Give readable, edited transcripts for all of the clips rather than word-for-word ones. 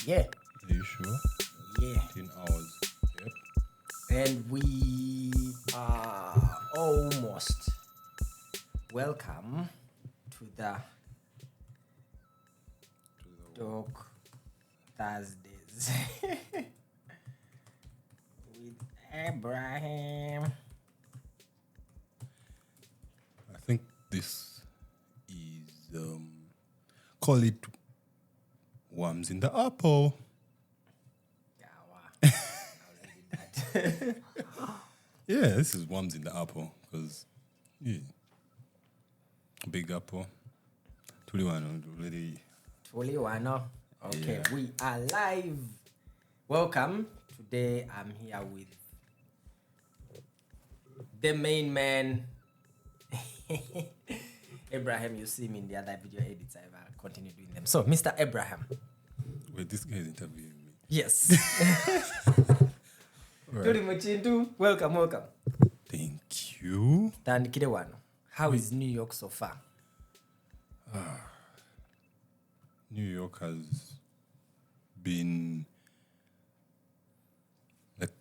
Yeah. Are you sure? Yeah. 15 hours. Yep. And we are almost welcome to the Talk Thursdays with Abraham. I think this is call it worms in the apple. Yeah, wow. I'll leave it that. Yeah, this is worms in the apple because big apple. 21 already. Fully one. Okay, Yeah. we are live. Welcome. Today I'm here with the main man, Abraham. You see me in the other video edits. I will continue doing them. So, Mr. Abraham. Wait, this guy is interviewing me. Yes. Right. Tuli Muchintu, welcome. Thank you. Tandikire wano. How is New York so far? New York has been like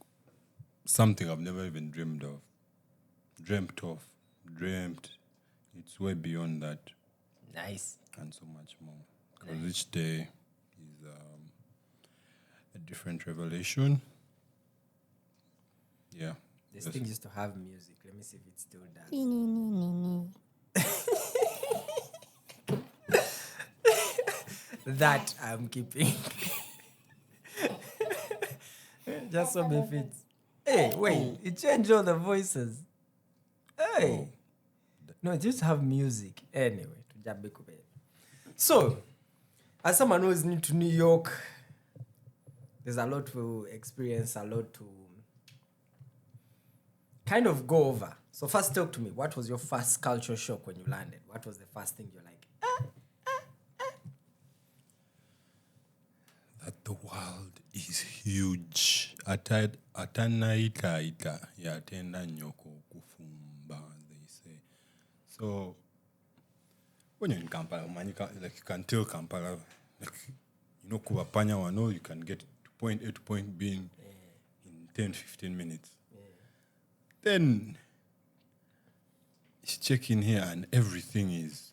something I've never even dreamt of. It's way beyond that Nice. and so much more. Because each day is a different revelation. Yeah. This Yes. thing used to have music. Let me see if it still does. That I'm keeping. Just so me fits. Hey, wait, it changed all the voices. Hey. No, it used to have music. Anyway, to Jabekube. So, as someone who is new to New York, there's a lot to experience, a lot to kind of go over. So first talk to me. What was your first culture shock when you landed? What was the first thing you're like? That the world is huge. Atanaita yatenda nyoko kufumba, they say. So when you're in Kampala, man, you can tell Kampala, like, Kuwapanya wano, you can get to point A to point B in 10-15 minutes. Then you check in here and everything is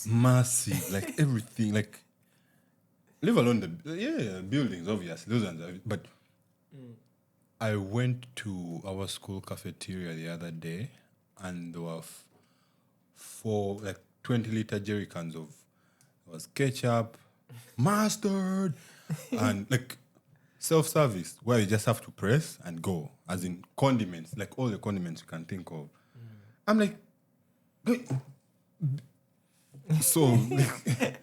massive, like everything, like, leave alone the buildings, obviously, those ones. But I went to our school cafeteria the other day, and there were 4 like 20-liter jerry cans of ketchup, mustard, and like self-service where you just have to press and go, as in condiments, like all the condiments you can think of. I'm like, so like,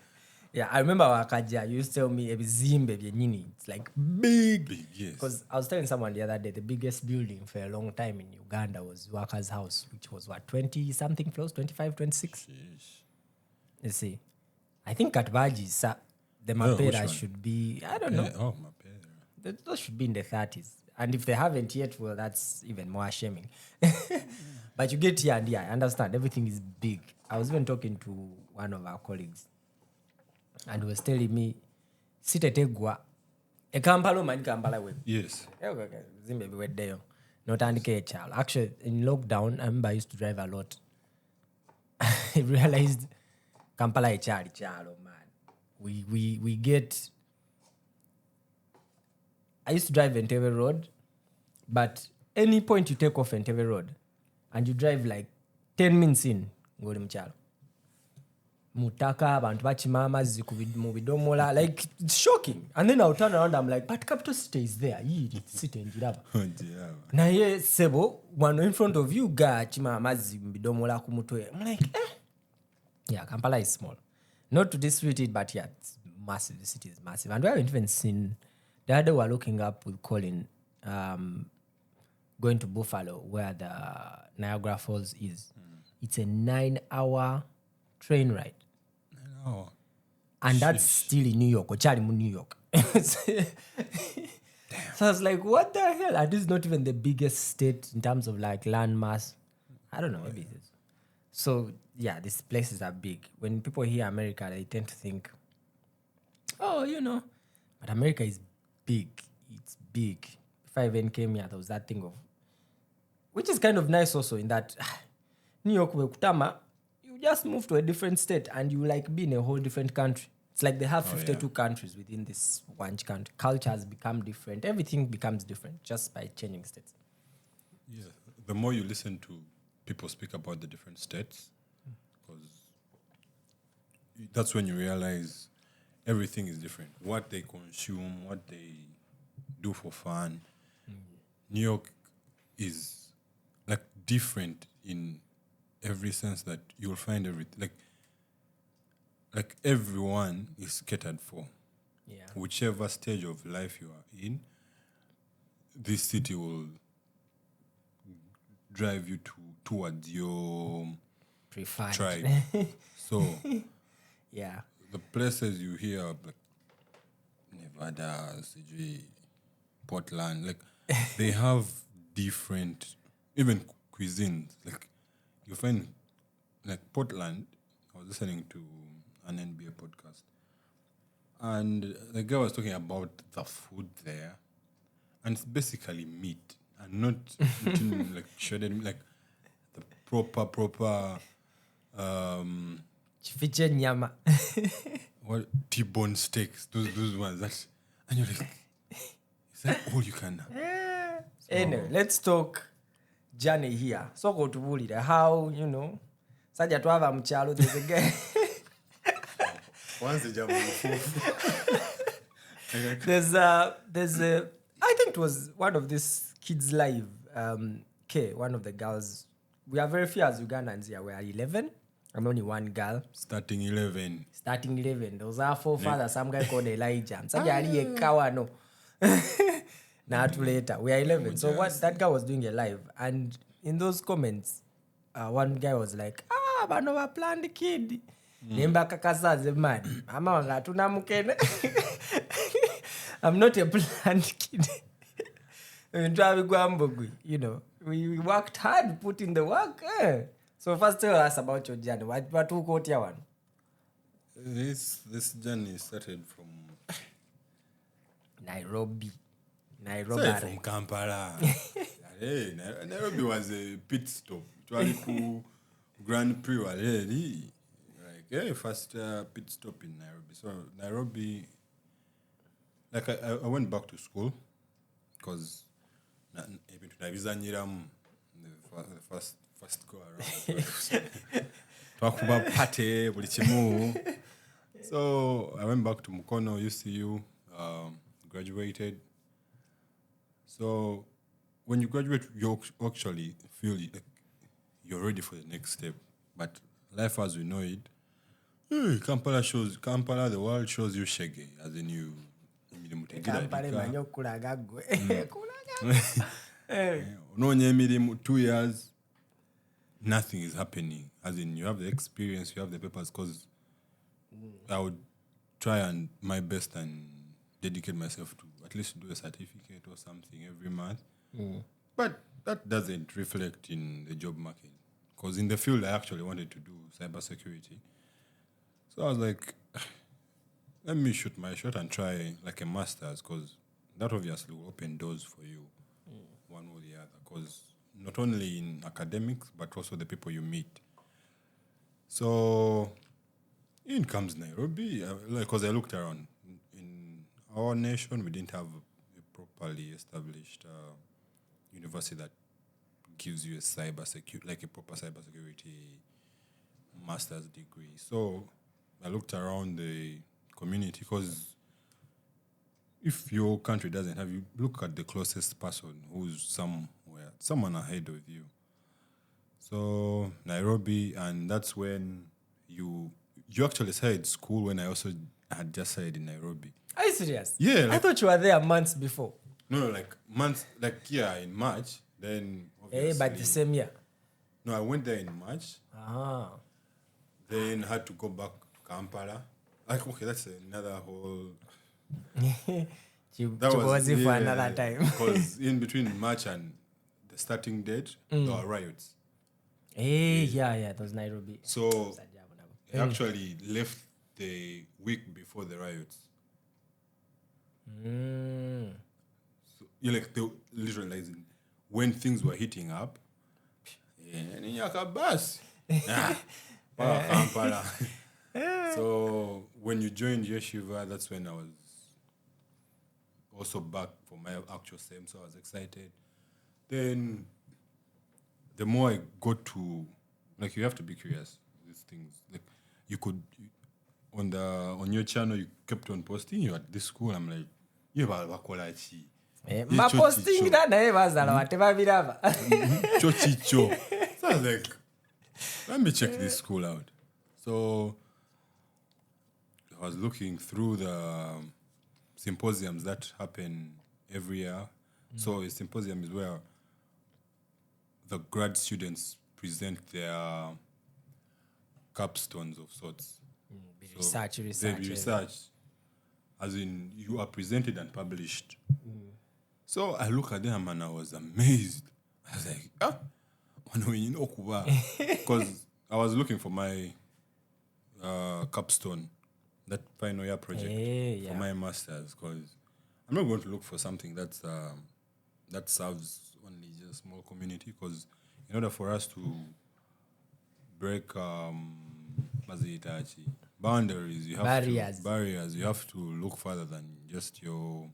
Yeah, I remember Wakaja, you used to tell me ebizimbe byenyini. It's like big. yes. Because I was telling someone the other day, the biggest building for a long time in Uganda was Waka's house, which was 20-something floors, 25, 26? You see. I think at Baji, the which Mapera one? should be, I don't know. Oh, my parents. Those should be in the 30s. And if they haven't yet, well, that's even more shaming. But you get here and I understand. Everything is big. I was even talking to one of our colleagues. And he was telling me, Sitetegwa, a Kampala man Kampala web. Yes. Okay. Zimbe we there. Not a child. Actually, in lockdown, I remember I used to drive a lot. I realized Kampala a child, man. We get. I used to drive Entebbe Road, but any point you take off Entebbe Road, and you drive like 10 minutes in, go to Mchalo. Mutaka, abantu bachimama mubidomola, like it's shocking. And then I'll turn around, I'm like, but Capital City is there. Sit in Jiraba. Na ye sebo, one in front of you, ga chimama mubidomola kumutwe. I'm like, yeah, Kampala is small. Not to dispute it, but yeah, it's massive. The city is massive. And we haven't even seen, the other we're looking up with Colin, going to Buffalo, where the Niagara Falls is. It's a 9-hour train ride. Oh. And that's still in New York, or Charimu, New York. So I was like, what the hell? And this is not even the biggest state in terms of like land mass. I don't know, maybe it is. So yeah, these places are big. When people hear America, they tend to think oh. But America is big. It's big. If I even came here, there was that thing of, which is kind of nice also in that New York, Kutama, you just move to a different state and you like be in a whole different country. It's like they have 52 countries within this one country. Cultures become different. Everything becomes different just by changing states. Yeah. The more you listen to people speak about the different states, because that's when you realize everything is different. What they consume, what they do for fun. New York is like different in every sense that you'll find everything. Like everyone is catered for. Yeah. Whichever stage of life you are in, this city will drive you towards your Preferred. tribe. So Yeah. the places you hear of, like Nevada, CG, Portland, like they have different even cuisines. Like you find like Portland, I was listening to an NBA podcast and the guy was talking about the food there, and it's basically meat and not like shredded meat, like the proper Chifiche nyama. what T-bone steaks, those ones that, and you're like, is that all you can have? Anyway, let's talk journey here. So go to Bulira. How, Saja tuava mchalo, there's a guy. Once the jam there's a I think it was one of these kids live one of the girls. We are very few as Ugandans here. We are 11. I'm only one girl. starting 11. There was our forefather, some guy called Elijah. Saja ali ekawa no. Now later we are 11. So what that guy was doing a live, and in those comments, one guy was like, bano wa planned kid. Nemba kakazaze man. Ama wanga tunamukene. I'm not a planned kid. We worked hard, put in the work. So first tell us about your journey. What took out your one? This journey started from Nairobi. Started from Kampala. Hey, Nairobi was a pit stop. It Grand Prix already. First pit stop in Nairobi. So Nairobi, like I went back to school because the first go around. Talk about party, so I went back to Mukono, UCU, graduated. So when you graduate, you actually feel like you're ready for the next step. But life as we know it, Kampala, the world shows you shaggy, as in you. No, 2 years, nothing is happening. As in, you have the experience, you have the papers, because I would try and my best and dedicate myself to at least do a certificate or something every month. But that doesn't reflect in the job market, because in the field I actually wanted to do cybersecurity. So I was like, let me shoot my shot and try like a master's, because that obviously will open doors for you, one or the other, because not only in academics, but also the people you meet. So in comes Nairobi, because I looked around. In our nation, we didn't have a properly established university that gives you a proper cybersecurity master's degree. So I looked around the community, because if your country doesn't have, you look at the closest person who's someone ahead of you. So Nairobi, and that's when you actually started school when I also had just started in Nairobi. Are you serious? Yeah. I thought you were there months before. No, like months, in March. Then obviously. But the same year. No, I went there in March. Then had to go back to Kampala. That's another whole. That was for another time. Because in between March and the starting date, there were riots. That was Nairobi. So I actually left the week before the riots. So you're like, they literally like, when things were heating up, Kampala. So when you joined Yeshiva, that's when I was also back for my actual SEM, so I was excited. Then the more I got to, like, you have to be curious with these things. Like, you could, on your channel, you kept on posting, you're at this school, I'm like, bakolachi. Mapostingira naye bazala tebabiraba. Chochicho. So I was like, let me check this school out. So I was looking through the symposiums that happen every year. So a symposium is where the grad students present their capstones of sorts. Research. They research, as in you are presented and published. So I look at them and I was amazed. I was like, because I was looking for my capstone, that final year project for my master's, because I'm not going to look for something that's that serves only just a small community, because in order for us to break boundaries, you have barriers, you have to look further than just your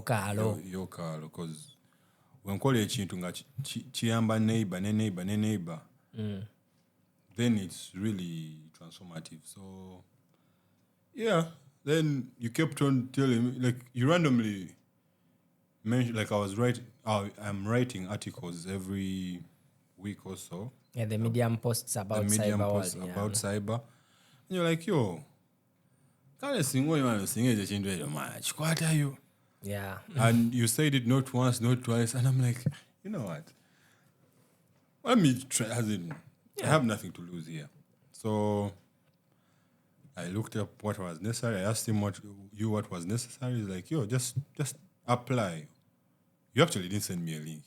kalo, because when call ekintu nga kiyamba neighbor then it's really transformative. So yeah, then you kept on telling me, like, you randomly mentioned, like, I'm writing articles every week or so. Yeah, the Medium posts about cyber. And you're like, yo, what are you? Yeah. And you said it not once, not twice, and I'm like, you know what? Let me try. I have nothing to lose here. So I looked up what was necessary. I asked him what was necessary. He's like, yo, just apply. You actually didn't send me a link.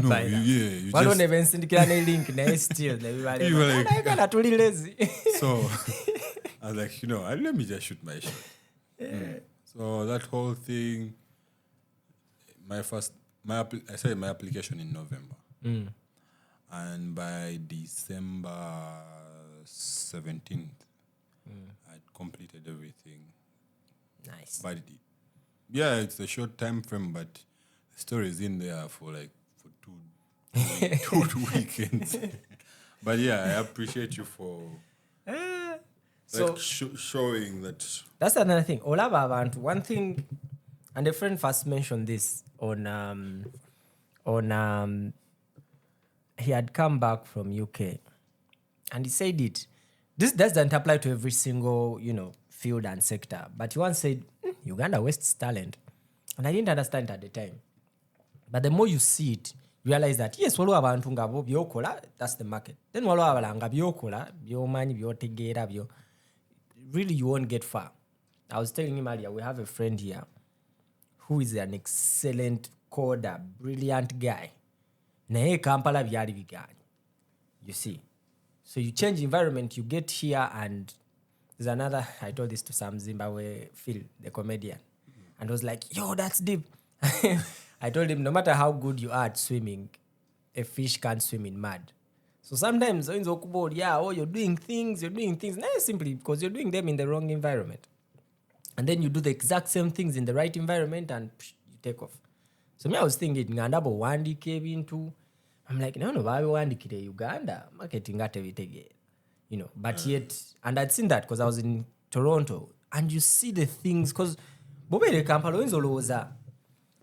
No, you just... don't even send a link. Still, you were like, lazy. So I was like, let me just shoot my shot. So that whole thing, I started my application in November. And by December 17th, I'd completed everything. Nice. But it's a short time frame, but the story is in there for two weekends. But yeah, I appreciate you for showing that. That's another thing. One thing, and a friend first mentioned this on he had come back from UK, and he said this doesn't apply to every single, field and sector, but he once said, Uganda wastes talent. And I didn't understand at the time. But the more you see it, you realize that, yes, that's the market. Then really you won't get far. I was telling him earlier, we have a friend here who is an excellent coder, brilliant guy. Naye Kampala byali biganye. You see. So you change environment, you get here, and there's another, I told this to some Zimbabwe Phil, the comedian. And I was like, yo, that's deep. I told him, no matter how good you are at swimming, a fish can't swim in mud. So sometimes, you're doing things, not simply because you're doing them in the wrong environment. And then you do the exact same things in the right environment and you take off. So I was thinking, ngandabo wandike into, I'm like, no, wandikire Uganda, marketing at but yet, and I'd seen that because I was in Toronto, and you see the things, because bobere Kampala oyinza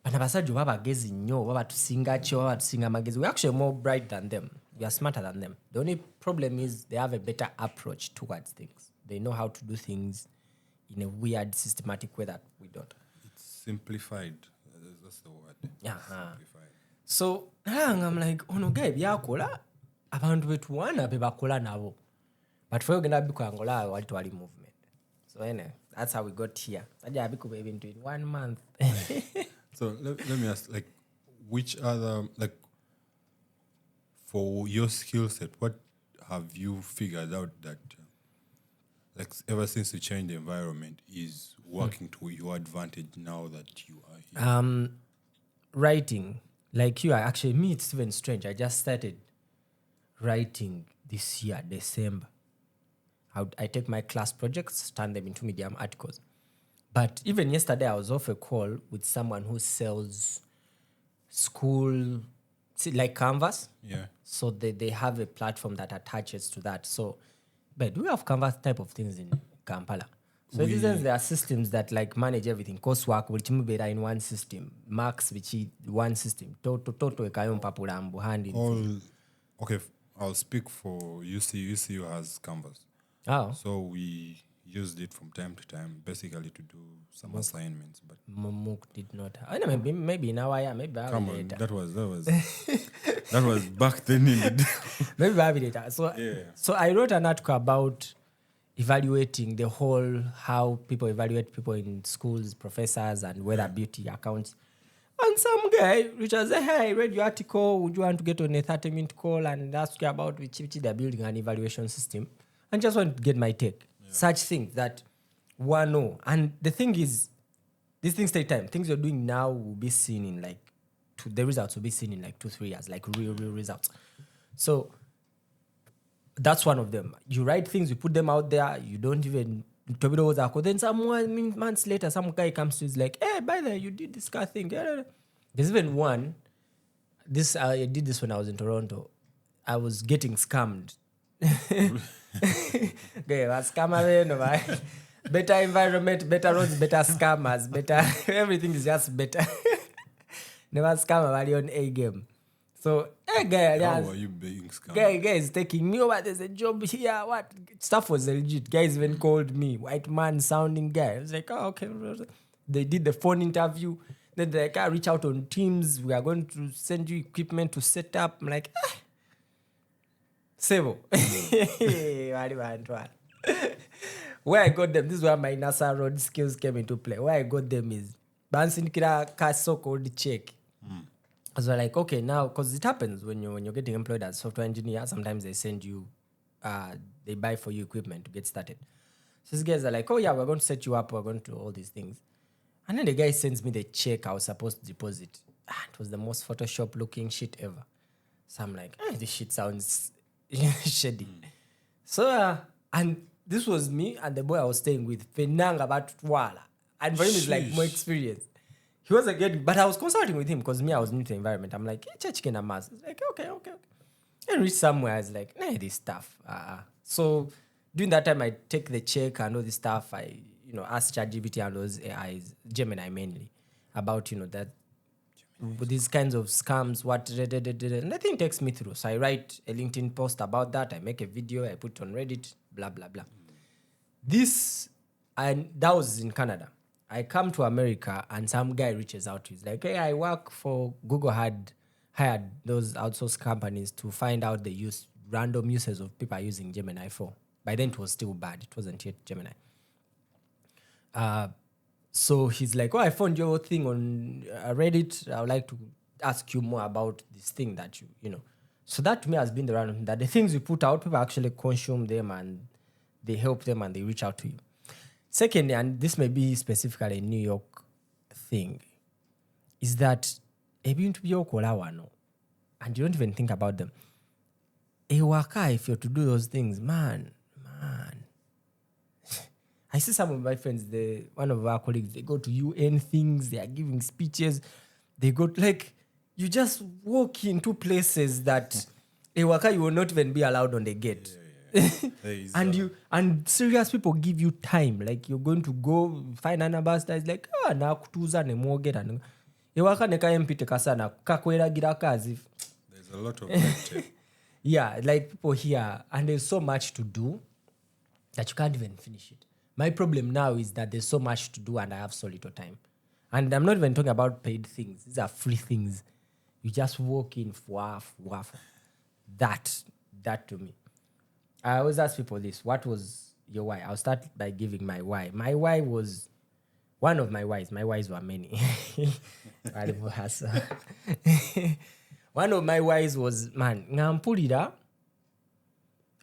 abasajja babagezi nnyo babatusinga magezi. We're actually more bright than them. We are smarter than them. The only problem is they have a better approach towards things. They know how to do things in a weird, systematic way that we don't. It's simplified. That's the word. Simplified. So I'm like, guy byakola abantu betuwana bebakola nabo. But for Uganda bikwangola wali twali movement. So anyway, that's how we got here. Sajja bikuba ebintu in 1 month. So let me ask, like, which other, like, for your skill set, what have you figured out that like ever since you changed the environment, is working to your advantage now that you are here? Writing, like you are actually, me, it's even strange. I just started writing this year, December. I take my class projects, turn them into Medium articles. But even yesterday, I was off a call with someone who sells school, like Canvas. Yeah. So they have a platform that attaches to that. So, but we have Canvas type of things in Kampala. So in this sense, there are systems that like manage everything. Coursework, which better in one system. Marks, which is one system. Toto ekayo mpapula mbuhandi. Okay, I'll speak for UCU. UCU has Canvas. Oh. So we used it from time to time, basically to do some assignments. But Mook did not. I know, maybe now I am. Maybe I'll come be on, later. that was back then in the day. Maybe I'll be later. So I wrote an article about evaluating the whole, how people evaluate people in schools, professors, and whether beauty accounts. And some guy which was like, hey, I read your article. Would you want to get on a 30-minute call and ask you about which they're building an evaluation system? And just want to get my take. Yeah. Such things that one know. And the thing is, these things take time. Things you're doing now will be seen in like, the results will be seen in like 2-3 years, like real results. So that's one of them. You write things, you put them out there, you don't even, then some months later, some guy comes to you, is like, hey, by the way, you did this kind of thing. There's even one, I did this when I was in Toronto. I was getting scammed. Okay, scammer, better environment, better roads, better scammers, better everything is just better. Never scammer on A game. So guy, how are you being scammed? Guy is taking me over. There's a job here. What stuff was legit? Guys even called me white man sounding guy. I was like, oh, okay. They did the phone interview. Then they like, reach out on Teams. We are going to send you equipment to set up. I'm like, Sebo. Where I got them, this is where my NASA road skills came into play. Where I got them is bouncing kira so-called check. So like, okay, now, because it happens when you're getting employed as a software engineer, sometimes they send you, they buy for you equipment to get started. So these guys are like, oh yeah, we're going to set you up, we're going to do all these things. And then the guy sends me the check I was supposed to deposit. It was the most Photoshop looking shit ever. So I'm like, this shit sounds shady. So, and this was me and the boy I was staying with, Penang about Twala. And for him, it's like more experience. He wasn't getting, but I was consulting with him because me, I was new to the environment. I'm like, hey, chicken and mass. It's like, okay. And reach somewhere, I was like, nah, this stuff. So during that time, I take the check and all this stuff. I, ask ChatGPT and those AIs, Gemini mainly, about, that these kinds of scams, and nothing takes me through. So I write a LinkedIn post about that. I make a video, I put it on Reddit, blah, blah, blah. And that was in Canada. I come to America and some guy reaches out to me. He's like, hey, I work for Google had hired those outsourced companies to find out the random uses of people using Gemini 4. By then it was still bad. It wasn't yet Gemini. So he's like, oh, I found your thing on Reddit. I would like to ask you more about this thing that you. So that to me has been the random, that the things you put out, people actually consume them and they help them and they reach out to you. Secondly, and this may be specifically a New York thing, is that and you don't even think about them. If you're to do those things, man. I see some of my friends, one of our colleagues, they go to UN things, they are giving speeches, they go you just walk into places that you will not even be allowed on the gate. Yeah. And serious people give you time, like you're going to go find an ambassador. It's like, na kutuza ne mortgage and ewaka ne kaempite kasana kakweragira kazi. There's a lot of that. Yeah, like people here, and there's so much to do that you can't even finish it. My problem now is that there's so much to do and I have so little time. And I'm not even talking about paid things. These are free things. You just walk in, that to me. I always ask people this, what was your why? I'll start by giving my why. My why was one of my whys. My whys were many. One of my whys was, man,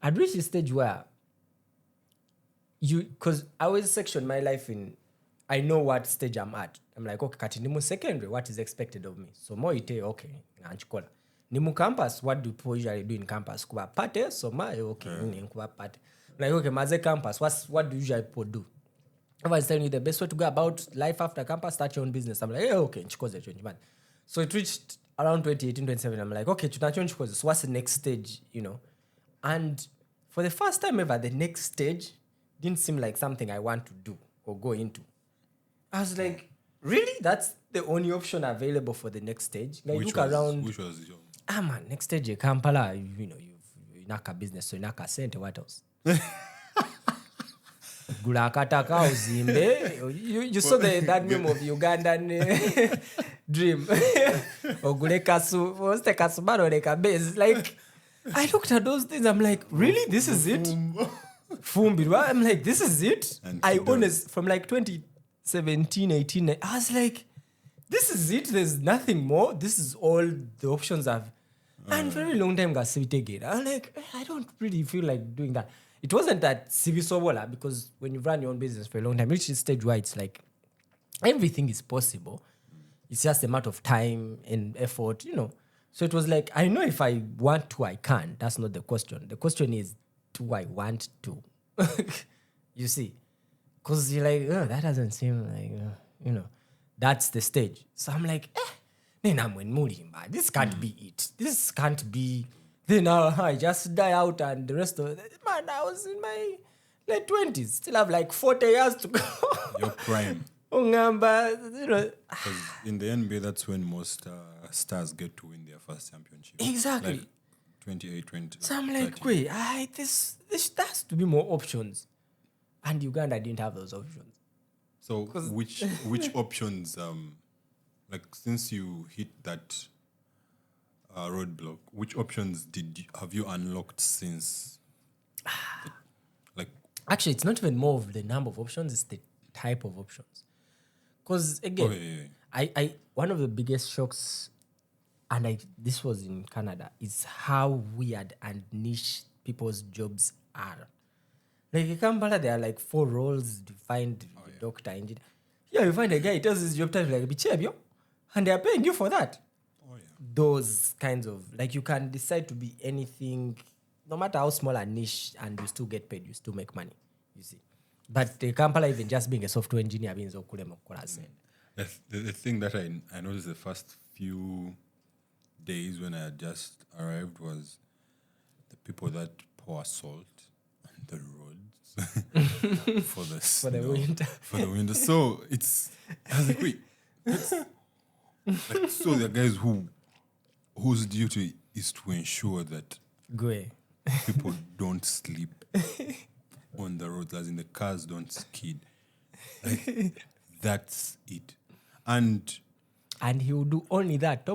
I'd reached a stage where because I always section my life in, I know what stage I'm at. I'm like, okay, kati nimu secondary, what is expected of me? So more ite, okay, nanchikola. Nimu campus, what do people usually do in campus? Kuba pate, so my okay, kuba pate. Like, okay, maze campus, what do usually people do? Everyone's telling you the best way to go about life after campus, start your own business. I'm like, okay, nchikoze change, man. So it reached around 2018, 2017. I'm like, okay, nchikoze. So what's the next stage, And for the first time ever, the next stage didn't seem like something I want to do or go into. I was like, really? That's the only option available for the next stage? Like, Which was your... man, next stage in Kampala, you've inaka business, so inaka sente, what else? Gula kataka uzimbe. You saw that meme of Ugandan dream. Or gule kasu, what's the kasubaro leka base? Like, I looked at those things, I'm like, really? This is it? Fumbi. I'm like, this is it? From like 2017, 18, I was like, this is it? There's nothing more? This is all the options I've... And very long time got CV. I'm like, I don't really feel like doing that. It wasn't that CV Sobola, because when you run your own business for a long time, you reach a stage where it's like, everything is possible. It's just a matter of time and effort, So it was like, I know if I want to, I can. That's not the question. The question is, do I want to? You see? Because you're like, that doesn't seem like, that's the stage. So I'm like, this can't be it. This can't be... Then I just die out and the rest of it. Man, I was in my late 20s. Still have like 40 years to go. Your prime. Because in the NBA, that's when most stars get to win their first championship. Exactly. Like 28, 20. So I'm like, wait, this has to be more options. And Uganda didn't have those options. So which options, like since you hit that roadblock, which options have you unlocked since? Like, actually, it's not even more of the number of options; it's the type of options. Because again, I one of the biggest shocks, and this was in Canada, is how weird and niche people's jobs are. Like in Kampala, there are like 4 roles defined: doctor, engineer. Yeah, you find a guy, he tells his job title like bichebyo, and they are paying you for that. Those kinds of, like, you can decide to be anything, no matter how small and niche, and you still get paid, you still make money, you see. But the Kampala, even just being a software engineer means the thing that I noticed the first few days when I had just arrived was the people that pour salt on the roads for the snow, winter. For the winter. So I was like, wait. Like, so there are guys whose duty is to ensure that people don't sleep on the roads, as in the cars don't skid. Like, that's it. And he will do only that.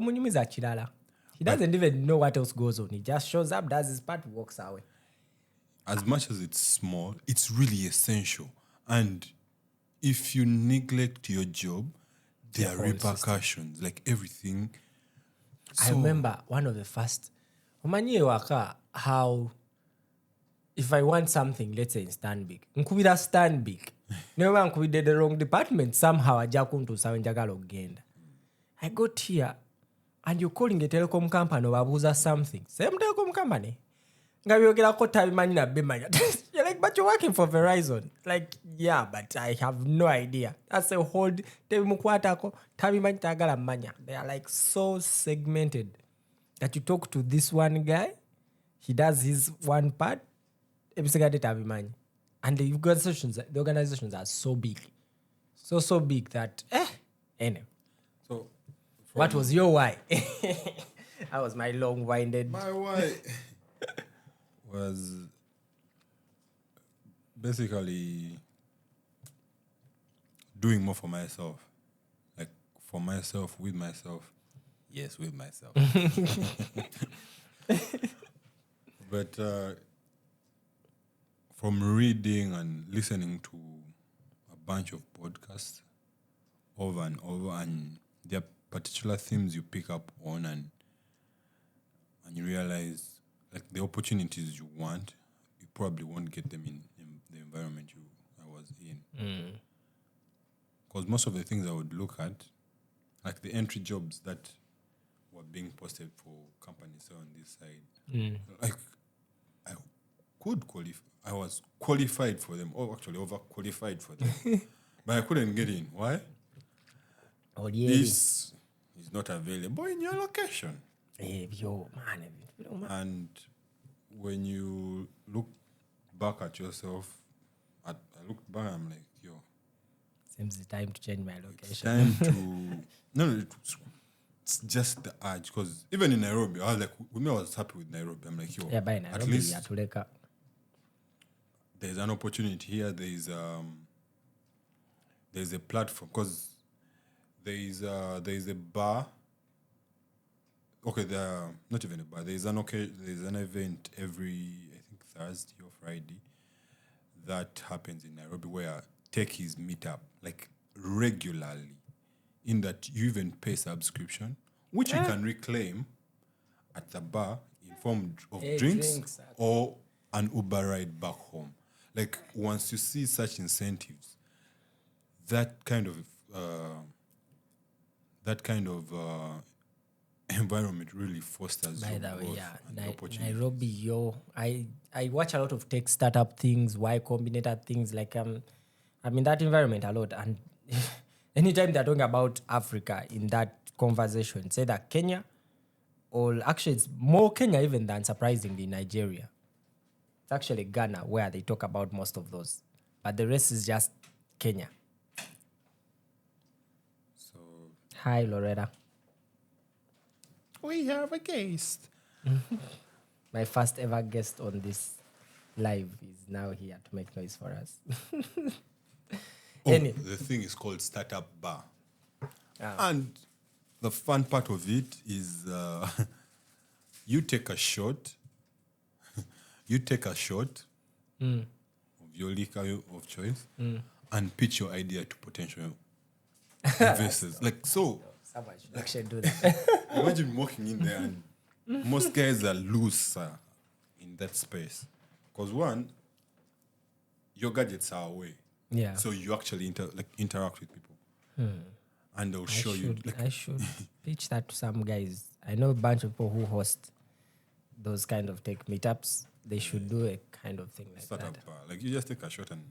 He doesn't even know what else goes on. He just shows up, does his part, walks away. As much as it's small, it's really essential. And if you neglect your job, there are repercussions, system. Like everything. I remember one of the first, how if I want something, let's say in Stanbic, nkubira Stanbic, never nkubide the wrong department, somehow ajakuntu sawenjagala ogenda. I got here, and you're calling a telecom company or something. Same telecom company. You're like, but you're working for Verizon. Like, yeah, but I have no idea. That's a whole... They are like so segmented that you talk to this one guy, he does his one part, and the organizations are so big. So big that... Anyway. So, what was your why? That was my long-winded... My why... was basically doing more for myself. Like, for myself, with myself. Yes, with myself. But from reading and listening to a bunch of podcasts over and over, and there are particular themes you pick up on, and you realize, like, the opportunities you want, you probably won't get them in the environment because most of the things I would look at, like the entry jobs that were being posted for companies on this side, like I could qualify. I was qualified for them, or actually overqualified for them, but I couldn't get in. Why? Oh, yeah. This is not available in your location. Yo, man. And when you look back at yourself, I looked back, I'm like, yo, seems the time to change my location. it's time to it's just the urge, because even in Nairobi, I was like, I was happy with Nairobi. I'm like, yo, yeah, by Nairobi, at least there's an opportunity here. There's a platform, because there's a bar. Okay, not even a bar. There's an event every, I think, Thursday or Friday that happens in Nairobi where techies meet up like regularly. In that you even pay subscription, which you can reclaim at the bar in form of drinks or an Uber ride back home. Like once you see such incentives, that kind of environment really fosters. By the way, Nairobi, yo, I watch a lot of tech startup things, Y Combinator things. Like I'm in that environment a lot, and anytime they're talking about Africa in that conversation, say that Kenya, or actually it's more Kenya even than surprisingly Nigeria. It's actually Ghana where they talk about most of those, but the rest is just Kenya. So, hi Loreta. We have a guest. My first ever guest on this live is now here to make noise for us. The thing is called Startup Bar. And the fun part of it is you take a shot of your liquor of choice and pitch your idea to potential investors. Like, so someone should actually do that. Imagine walking in there and most guys are loose in that space. Because one, your gadgets are away. Yeah. So you actually interact with people. And they'll show you. I should pitch that to some guys. I know a bunch of people who host those kind of tech meetups. They should do a kind of thing like Startup that. bar. Like you just take a shot and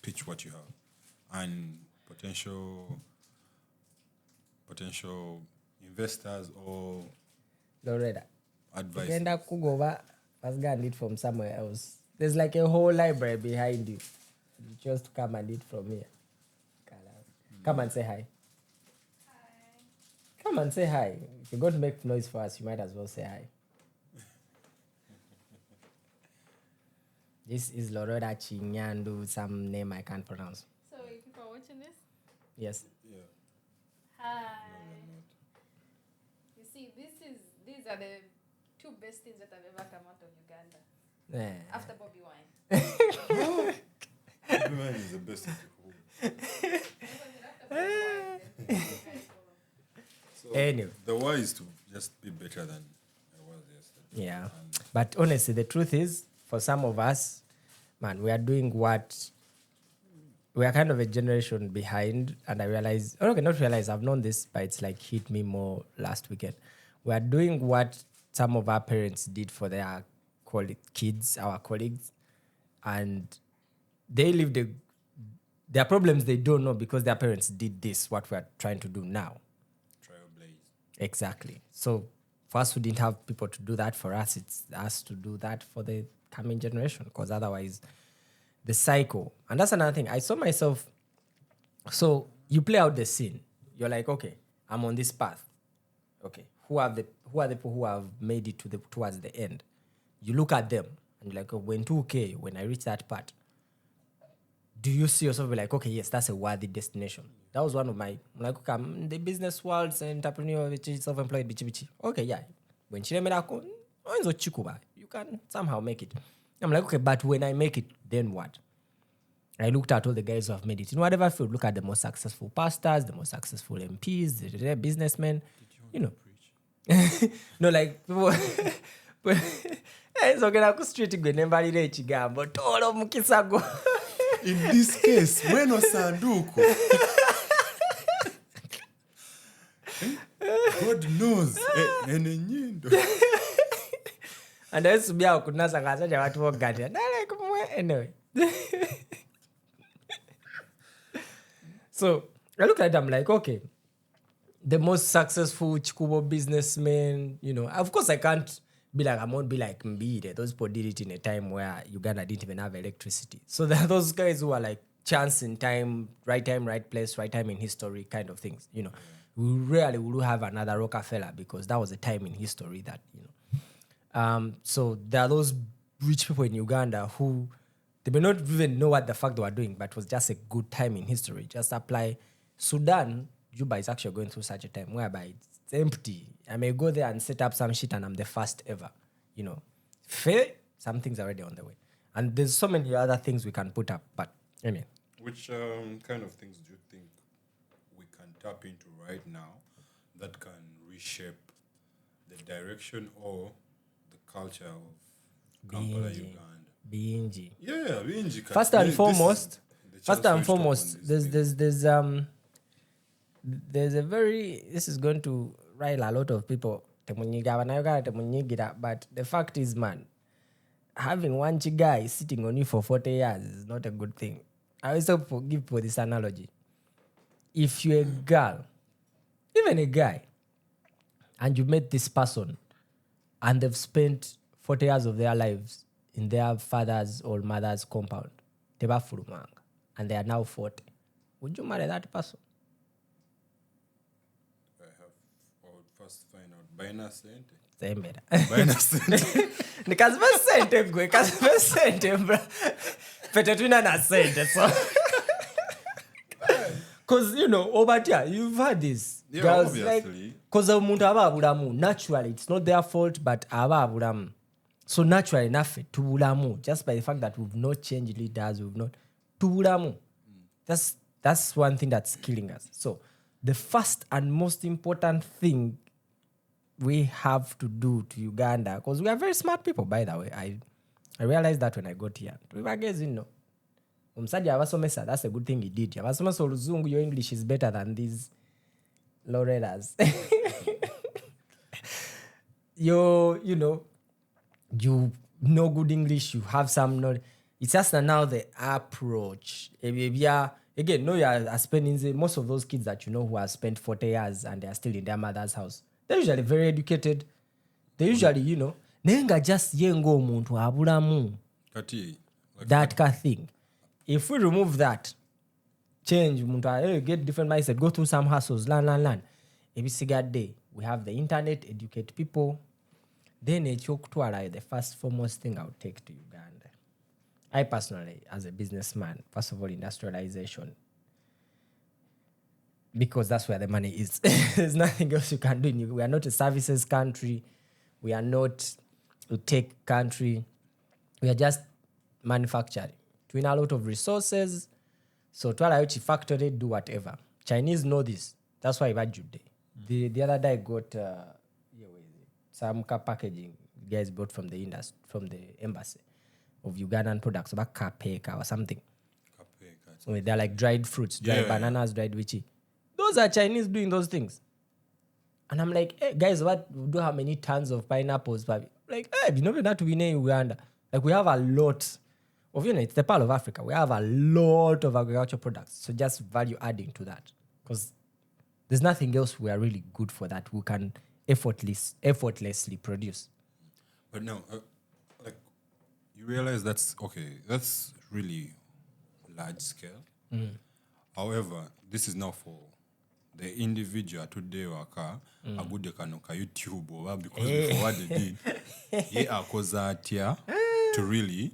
pitch what you have. And potential investors or Loreta, advice. you end up go and eat from somewhere else. There's like a whole library behind you. You just come and eat from here. Come and say hi. Come and say hi. If you're going to make noise for us, you might as well say hi. This is Loreta Ching'andu, some name I can't pronounce. So you people are watching this? Yes. Yeah. Hi. You see, these are the two best things that have ever come out of Uganda. After Bobby Wine. Bobby Wine is the best thing. So anyway. The why is to just be better than I was yesterday. Yeah. But honestly, the truth is, for some of us, man, we are doing what... We are kind of a generation behind, and I realize... I've known this, but it's like hit me more last weekend. We are doing what some of our parents did for their kids, our colleagues, and they live their problems they don't know because their parents did this, what we are trying to do now. Trailblaze. Exactly. So for us who didn't have people to do that for us, it's us to do that for the coming generation, because otherwise the cycle. And that's another thing. I saw myself, so you play out the scene. You're like, okay, I'm on this path. Okay, who are the people who have made it towards the end? You look at them and you're like, oh, when 2K, when I reach that part, do you see yourself be like, okay, yes, that's a worthy destination? That was one of my, like, okay, I'm in the business world, entrepreneur, self-employed, bichi. Okay, yeah. When you can somehow make it. I'm like, okay, but when I make it, then what? I looked at all the guys who have made it in whatever field. Look at the most successful pastors, the most successful MPs, the businessmen. You know. No, like people. It's okay. I'm street go never reach gambo. Tolo mukisago. In this case, when sanduku. God knows. And I used to be out with Nasa Gaza, I to get it. Anyway. So I look at them like, okay, the most successful Chikubo businessmen, of course I can't be like, I won't be like Mbide. Those people did it in a time where Uganda didn't even have electricity. So there are those guys who are like chance in time, right place, right time in history kind of things, We rarely will have another Rockefeller because that was a time in history that, so there are those rich people in Uganda who they may not even know what the fuck they were doing, but it was just a good time in history. Just apply. Sudan, Juba is actually going through such a time whereby it's empty. I may go there and set up some shit and I'm the first ever. Fair, something's already on the way. And there's so many other things we can put up, but anyway. Which kind of things do you think we can tap into right now that can reshape the direction or the culture of Kampala, Uganda? Binji. Yeah, Binji. First and foremost, there's a very, this is going to rile a lot of people, but the fact is, man, having one guy sitting on you for 40 years is not a good thing. I always give people this analogy. If you're a girl, even a guy, and you met this person, and they've spent 40 years of their lives in their father's or mother's compound, and they are now 40, would you marry that person? I would first find out. Baina sente. Baina sente. Nikazima sente gwe, kazima sente bro. Pete twina na sente so. Because over here you've had this. Yeah, girls obviously. Because omuntu aba abulamu naturally, it's not their fault, but aba abulamu. So naturally enough tubulamu, just by the fact that we've not changed leaders, we've not tubulamu. That's one thing that's killing us. So the first and most important thing we have to do to Uganda, because we are very smart people, by the way. I realized that when I got here. That's a good thing he did. Your English is better than these Loretas. You know good English, you have some knowledge. It's just now the approach. Again, you are spending most of those kids that who have spent 40 years and they are still in their mother's house. They're usually very educated. They usually, nenga just yengo muntu abulamu. That kind of thing. If we remove that, change, get different mindset, go through some hustles, learn. Every single day, we have the internet, educate people. Then the first foremost thing I would take to Uganda. I personally, as a businessman, first of all, industrialization. Because that's where the money is. There's nothing else you can do. We are not a services country. We are not a tech country. We are just manufacturing. We need a lot of resources. So to allow factory, do whatever. Chinese know this. That's why I Jude. The other day I got some car packaging guys bought from the industry, from the embassy of Ugandan products, about kapeka or something. So they're like dried fruits, dried bananas, dried witchy. Those are Chinese doing those things. And I'm like, hey, guys, what we do have many tons of pineapples? Like, hey, you know that we in Uganda. Like, we have a lot of, it's the Pearl of Africa. We have a lot of agricultural products. So just value adding to that. Because there's nothing else we are really good for that we can effortlessly produce. But now, you realize that's really large scale. However, this is now for the individual today waka agude kanoka YouTube or because before what they did akozatia to really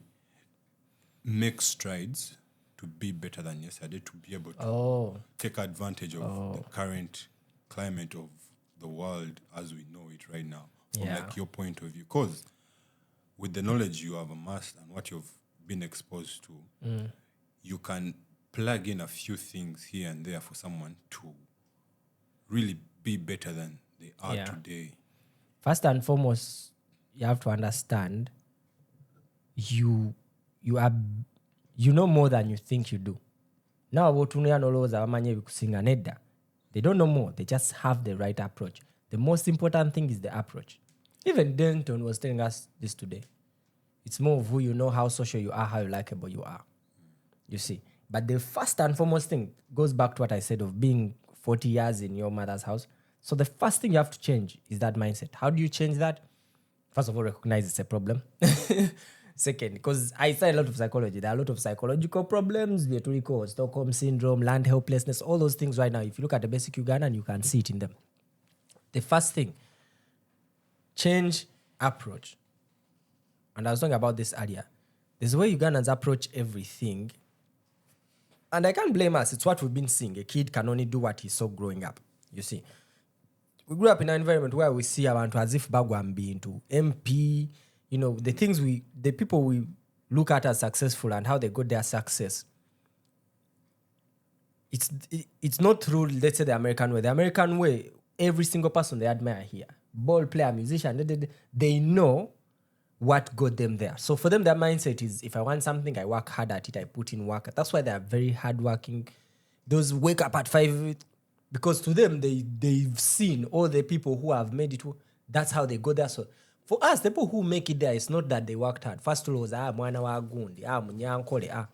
make strides to be better than yesterday, to be able to take advantage of the current climate of the world as we know it right now, from like your point of view. Because with the knowledge you have amassed and what you've been exposed to, you can plug in a few things here and there for someone to really be better than they are today. First and foremost, you have to understand you know more than you think you do. Now, they don't know more. They just have the right approach. The most important thing is the approach. Even Denton was telling us this today. It's more of who you know, how social you are, how likable you are. You see. But the first and foremost thing goes back to what I said of being 40 years in your mother's house. So the first thing you have to change is that mindset. How do you change that? First of all, recognize it's a problem. Second, because I study a lot of psychology. There are a lot of psychological problems, Stockholm syndrome, land helplessness, all those things right now. If you look at the basic Ugandan, you can see it in them. The first thing, change approach. And I was talking about this earlier. There's a way Ugandans approach everything. And I can't blame us. It's what we've been seeing. A kid can only do what he saw growing up. You see. We grew up in an environment where we see abantu as if Bagwambi into MP, the people we look at as successful and how they got their success. It's not through, let's say, the American way. The American way, every single person they admire here, ball player, musician, they know what got them there. So for them, their mindset is, if I want something, I work hard at it, I put in work. That's why they are very hardworking. Those wake up at 5, because to them, they've seen all the people who have made it. That's how they go there. So for us, the people who make it there, it's not that they worked hard. First of all, mwana wa gundi, munyankole.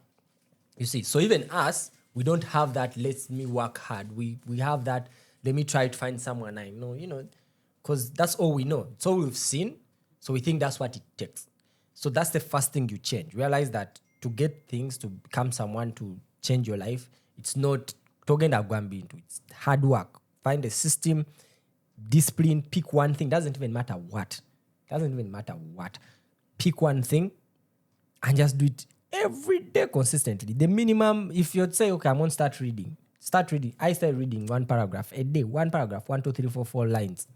You see, so even us, we don't have that, let me work hard. We have that, let me try to find someone I know, because that's all we know. It's all we've seen. So we think that's what it takes. So that's the first thing you change. Realize that to get things, to become someone, to change your life, it's not it's hard work. Find a system, discipline, pick one thing. Doesn't even matter what. Pick one thing and just do it every day consistently. The minimum, if you'd say, okay, I'm going to start reading. I start reading one paragraph a day. 1 paragraph, 1, 2, 3, 4, 4 lines.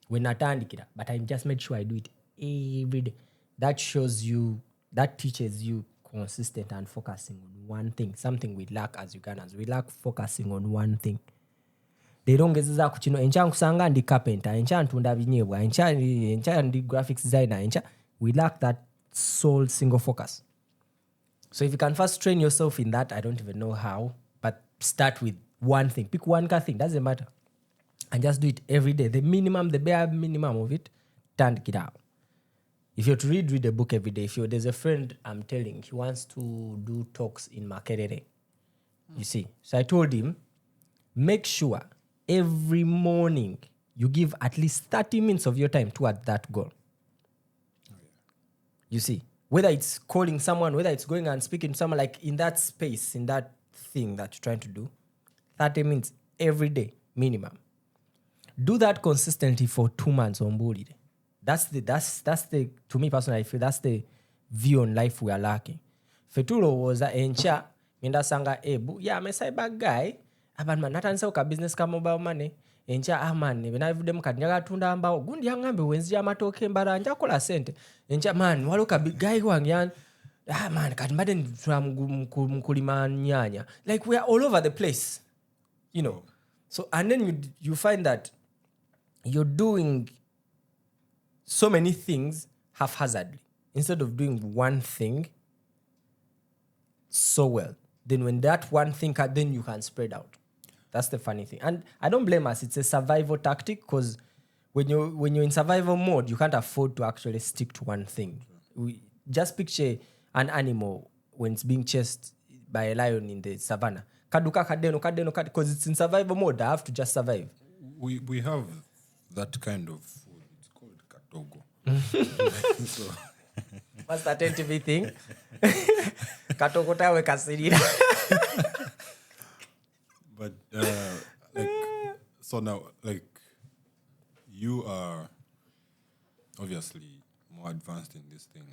When I but I just made sure I do it every day. That teaches you consistent and focusing on one thing. Something we lack as Ugandans. We lack focusing on one thing. They don't get that encha kusanga ndi carpenter, encha ntunda binyebwa, encha ndi graphics designer, we lack that sole single focus. So if you can first train yourself in that, I don't even know how, but start with one thing. Pick one thing, doesn't matter. And just do it every day. The bare minimum of it, turn it out. If you're to read a book every day. There's a friend I'm telling, he wants to do talks in Makerere. You see. So I told him, make sure every morning you give at least 30 minutes of your time toward that goal. You see. Whether it's calling someone, whether it's going and speaking to someone, like in that space, in that thing that you're trying to do, 30 minutes every day, minimum. Do that consistently for 2 months on Mbuli. That's the to me personally, I feel that's the view on life we are lacking. Fetulo was a encha, minda sanga ebu, me cyber guy, man natansa uka business ka mobile money, encha amani, when I've them kadnyaga tunda ambao, gundi yangambe wenzi ya matoke mbara, anja kola sente, encha man, waluka big guy wangyan, man, kadmaden mkulima nyanya. Like we are all over the place, So, and then you find that you're doing so many things haphazardly instead of doing one thing so well. Then when that one thing, then you can spread out. That's the funny thing. And I don't blame us. It's a survival tactic because when you're in survival mode, you can't afford to actually stick to one thing. Just picture an animal when it's being chased by a lion in the savannah. Kaduka kadeno, because it's in survival mode. I have to just survive. We have that kind of food. It's called katogo. So. What's that NTV thing? Katogo tawe kasirira. But so now, you are obviously more advanced in this thing.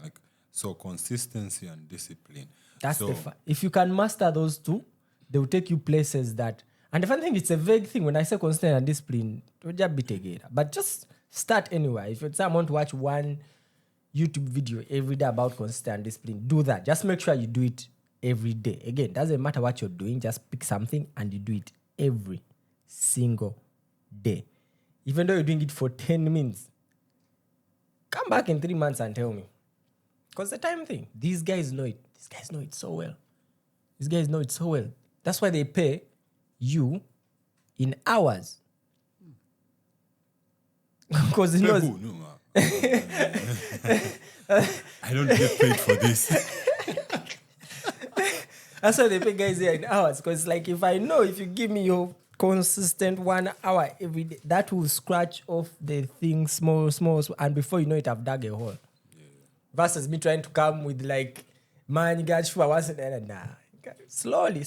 So consistency and discipline. That's the fun. If you can master those two, they will take you places that. And the funny thing, it's a vague thing. When I say consistent and discipline, but just start anywhere. If it's someone to watch one YouTube video every day about consistent and discipline, do that. Just make sure you do it every day. Again, doesn't matter what you're doing. Just pick something and you do it every single day. Even though you're doing it for 10 minutes, come back in 3 months and tell me. Because the time thing, these guys know it. These guys know it so well. That's why they pay you in hours. Because he knows. No, I don't get paid for this. That's why they pay guys here in hours. Because like if I know if you give me your consistent 1 hour every day, that will scratch off the thing small, and before you know it, I've dug a hole. Yeah. Versus me trying to come with like, man, you got sure once and nah. Slowly.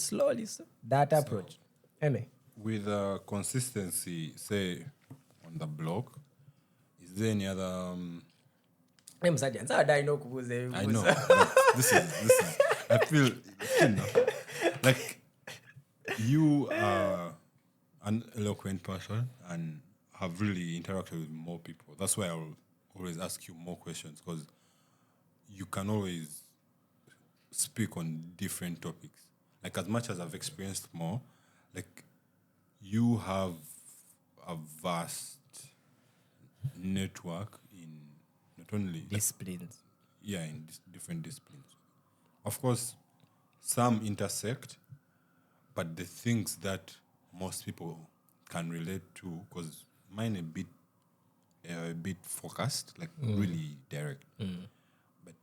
That approach. Amen. With consistency, say on the blog, is there any other? I know. But this is. I feel, like you are an eloquent person and have really interacted with more people. That's why I will always ask you more questions, because you can always speak on different topics. Like as much as I've experienced more, like you have a vast network in not only disciplines. In different disciplines. Of course, some intersect, but the things that most people can relate to, because mine a bit focused, like really direct. But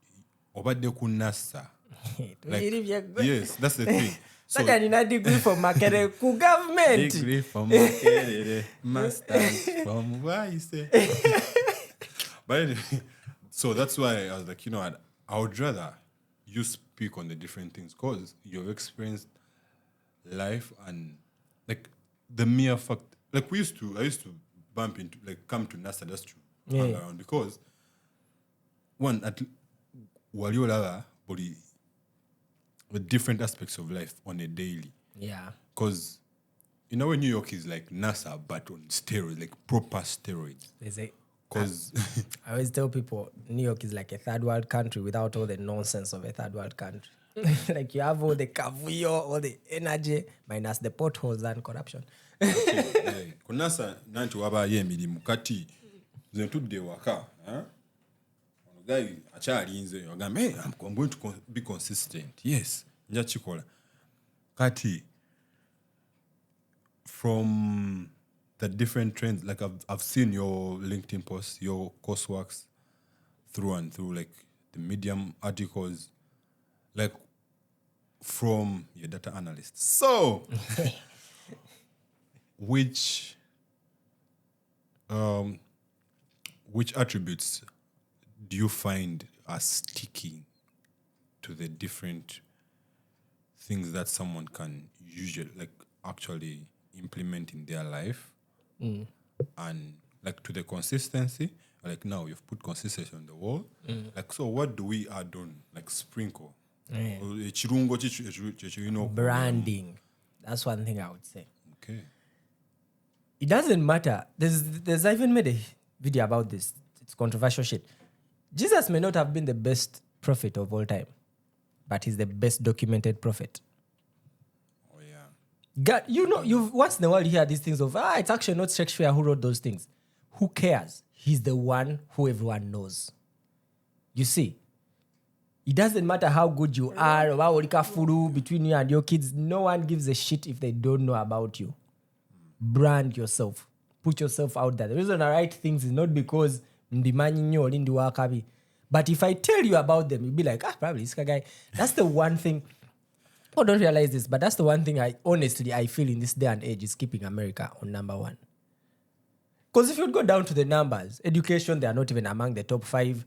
obade kunasa. Like, yes, that's the thing. So I need a degree from Makere ku government. Degree from Makere, masters from why you say. But anyway, so that's why I was like, I would rather you speak on the different things, because you've experienced life and like the mere fact, like I used to bump into, like come to NASA just to hang around, because one at Waliolala body with different aspects of life on a daily. Yeah. Because New York is like NASA but on steroids, like proper steroids. Because I always tell people New York is like a third world country without all the nonsense of a third world country. Like you have all the kavuyo, all the energy, minus the potholes and corruption. Kunasa nanti waba yemili mukati zentude waka. Guy achalinze yogambe, hey, I'm going to be consistent. Yes, njachikola. Kati from the different trends, like I've seen your LinkedIn posts, your courseworks through and through, like the Medium articles, like from your data analyst. So, which attributes do you find are sticking to the different things that someone can usually, like, actually implement in their life? And like to the consistency, like now you've put consistency on the wall. Like, so what do we add on? Like sprinkle. Branding. That's one thing I would say. Okay. It doesn't matter. There's I even made a video about this. It's controversial shit. Jesus may not have been the best prophet of all time, but he's the best documented prophet. God, you've once in a while you hear these things of, it's actually not Shakespeare who wrote those things. Who cares? He's the one who everyone knows. You see, it doesn't matter how good you are, or how furu between you and your kids. No one gives a shit if they don't know about you. Brand yourself. Put yourself out there. The reason I write things is not because but if I tell you about them, you'll be like, probably this guy. That's the one thing. People don't realize this, but that's the one thing I feel in this day and age is keeping America on number one. Because if you go down to the numbers, education, they are not even among the top 5.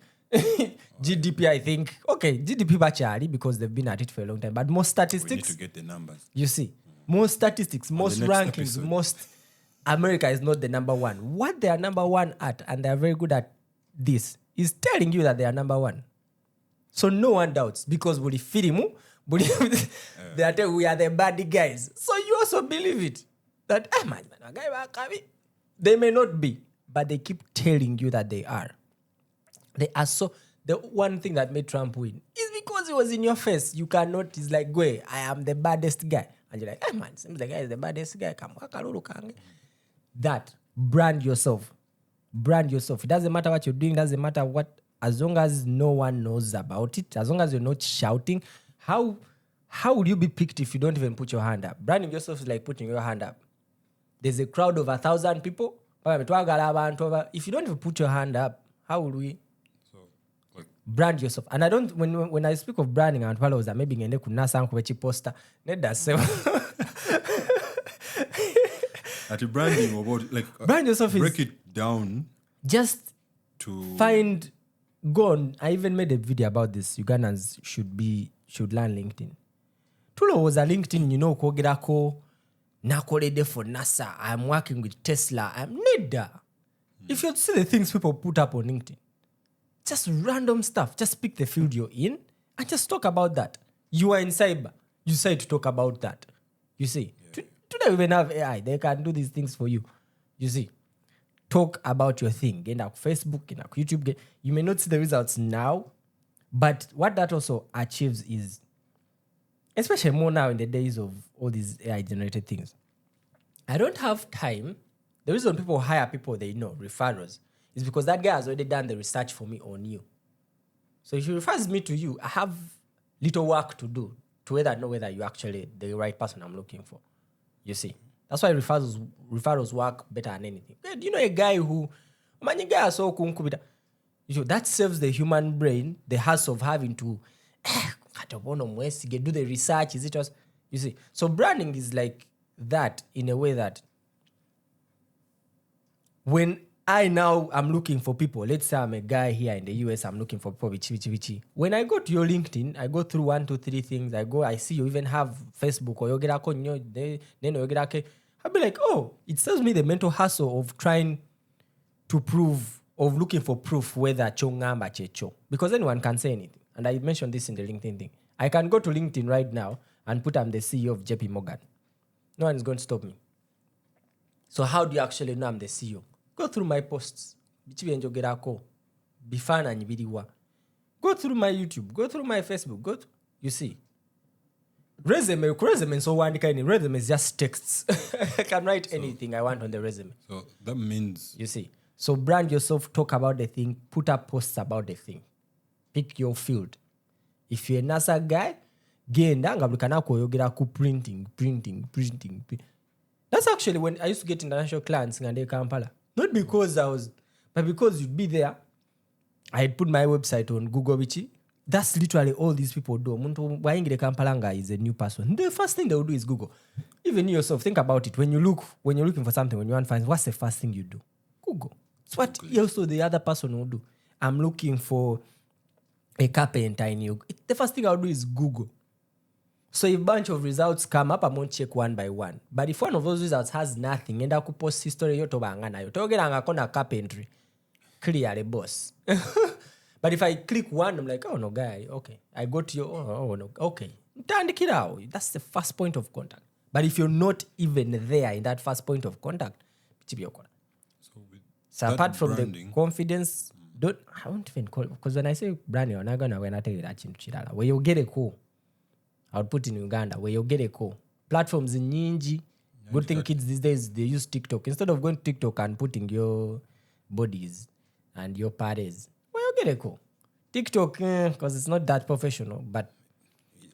GDP, I think. Okay, GDP bachari because they've been at it for a long time. But most statistics... We need to get the numbers. You see, most statistics, most rankings, most... America is not the number one. What they are number one at, and they are very good at this, is telling you that they are number one. So no one doubts, because we are the bad guys. So you also believe it. That, they may not be, but they keep telling you that they are. They are so... The one thing that made Trump win is because he was in your face. You cannot... He's like, go, I am the baddest guy. And you're like, seems the guy is the baddest guy. That. Brand yourself. Brand yourself. It doesn't matter what you're doing. It doesn't matter what... As long as no one knows about it, as long as you're not shouting, how would you be picked if you don't even put your hand up? Branding yourself is like putting your hand up. There's a crowd of 1,000 people. If you don't even put your hand up, how will we brand yourself? And I don't, when I speak of branding, and while I was maybe ngende kunasa nkubechi poster, neda sema. At branding about like brand yourself break is it down. Just to go on. I even made a video about this. Ugandans should learn LinkedIn. Tulo was a LinkedIn, kogerako nakolede for NASA. I'm working with Tesla. I'm Neda. If you see the things people put up on LinkedIn, just random stuff. Just pick the field you're in and just talk about that. You are in cyber. You say to talk about that. You see. Yeah. Today we even have AI. They can do these things for you. You see. Talk about your thing. Get on Facebook, get on YouTube. You may not see the results now, but what that also achieves is, especially more now in the days of all these AI-generated things, I don't have time. The reason people hire people they know, referrals, is because that guy has already done the research for me on you. So if he refers me to you, I have little work to do to know whether you're actually the right person I'm looking for. You see? That's why referrals work better than anything. You know a guy who, that saves the human brain the hassle of having to do the research. Is it just, you see? So branding is like that in a way that when I now am looking for people, let's say I'm a guy here in the US, I'm looking for people, when I go to your LinkedIn, I go through 1, 2, 3 things. I see you even have Facebook or I'll be like, oh, it saves me the mental hassle of trying to prove, of looking for proof whether Chongamba Checho. Because anyone can say anything. And I mentioned this in the LinkedIn thing. I can go to LinkedIn right now and put I'm the CEO of JP Morgan. No one is going to stop me. So how do you actually know I'm the CEO? Go through my posts. Go through my YouTube. Go through my Facebook. You see. Resume so one kind of resume is just texts. I can write anything I want on the resume. So that means, you see. So brand yourself, talk about the thing, put up posts about the thing. Pick your field. If you're a NASA guy, printing. That's actually when I used to get international clients in Kampala. Not because but because you'd be there. I had put my website on Google Bichi. That's literally all these people do. Muntu waingire Kampalanga is a new person. The first thing they will do is Google. Even you yourself, think about it. When you're looking for something, when you want to find, what's the first thing you do? Google. It's what also the other person will do. I'm looking for a carpenter in you. The first thing I'll do is Google. So if a bunch of results come up, I won't check one by one. But if one of those results has nothing, and I could post history, yotoba carpentry, clearly boss. But if I click one, I'm like, oh no, guy, okay. I go to your, oh no, okay. That's the first point of contact. But if you're not even there in that first point of contact, so apart from branding, the confidence, I won't even call it, because when I say branding, I'm not going to tell you that where you get a call, I'll put in Uganda, where you get a call. Platforms in Nyingi, good thing kids these days, they use TikTok. Instead of going to TikTok and putting your bodies and your parties, get a call. TikTok, because it's not that professional, but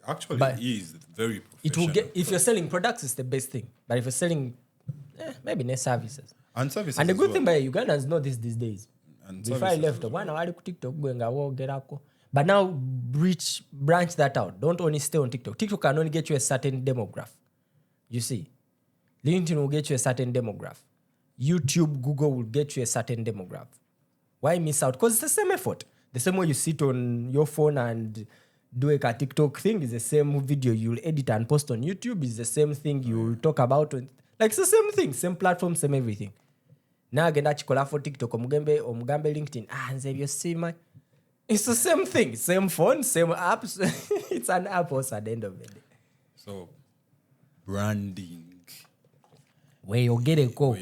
actually it is very professional. It will get, if you're selling products, it's the best thing. But if you're selling maybe net services. And services. And the good thing by Ugandans know this these days. And before I left, one hour TikTok going get a call. But now branch that out. Don't only stay on TikTok. TikTok can only get you a certain demographic. You see. LinkedIn will get you a certain demographic. YouTube, Google will get you a certain demographic. Why miss out? Because it's the same effort. The same way you sit on your phone and do a TikTok thing is the same video you'll edit and post on YouTube. Is the same thing you'll talk about. Like it's the same thing, same platform, same everything. Now again, that chikola for TikTok, Mugambe LinkedIn. You see my. It's the same thing, same phone, same apps. It's an app also at the end of the day. So, branding. Where you get a call.